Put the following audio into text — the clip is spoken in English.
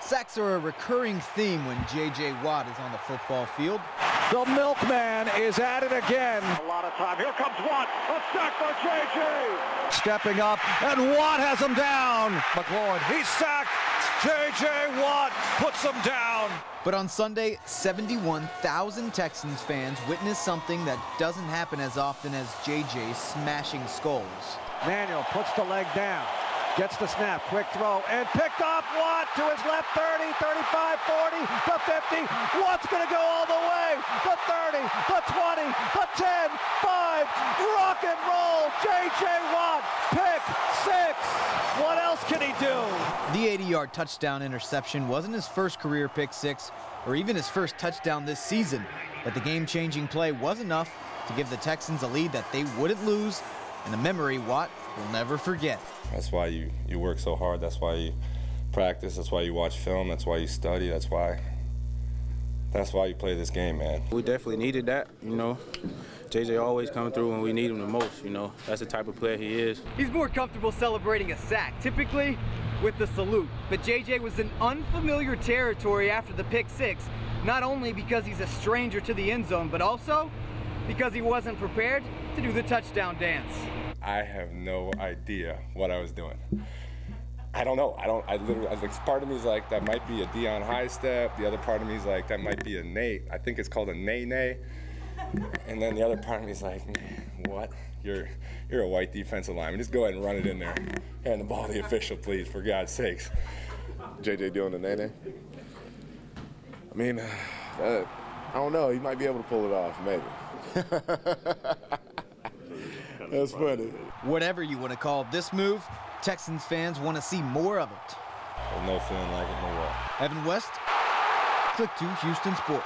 Sacks are a recurring theme when J.J. Watt is on the football field. The milkman is at it again. A lot of time. Here comes Watt. A sack for J.J. Stepping up, and Watt has him down. McLaurin, he's sacked. J.J. Watt puts him down. But on Sunday, 71,000 Texans fans witnessed something that doesn't happen as often as J.J. smashing skulls. Manuel puts the leg down, gets the snap, quick throw, and picked off Watt to his left, 30, 35, 40, the 50. Watt's going to go all the way, the 30, the 20, the 10, 5, rock and roll, J.J. Watt, pick 6. What else can he do? The 80-yard touchdown interception wasn't his first career pick six or even his first touchdown this season, but the game-changing play was enough to give the Texans a lead that they wouldn't lose and a memory Watt will never forget. That's why you work so hard. That's why you practice. That's why you watch film. That's why you study. That's why you play this game, man. We definitely needed that, you know. JJ always coming through when we need him the most, you know. That's the type of player he is. He's more comfortable celebrating a sack, typically with the salute. But JJ was in unfamiliar territory after the pick six, not only because he's a stranger to the end zone, but also because he wasn't prepared to do the touchdown dance. I have no idea what I was doing. I don't know. I literally, part of me is like, that might be a Dion high step. The other part of me is like, that might be a Nate. I think it's called a nay-nay. And then the other part of me is like, man, what? You're a white defensive lineman. Just go ahead and run it in there. Hand the ball to the official, please, for God's sakes. JJ doing the nay-nay? I mean, I don't know. He might be able to pull it off, maybe. That's funny. Whatever you want to call this move, Texans fans want to see more of it. There's no feeling like it, no way. Evan West, Click 2 Houston Sports.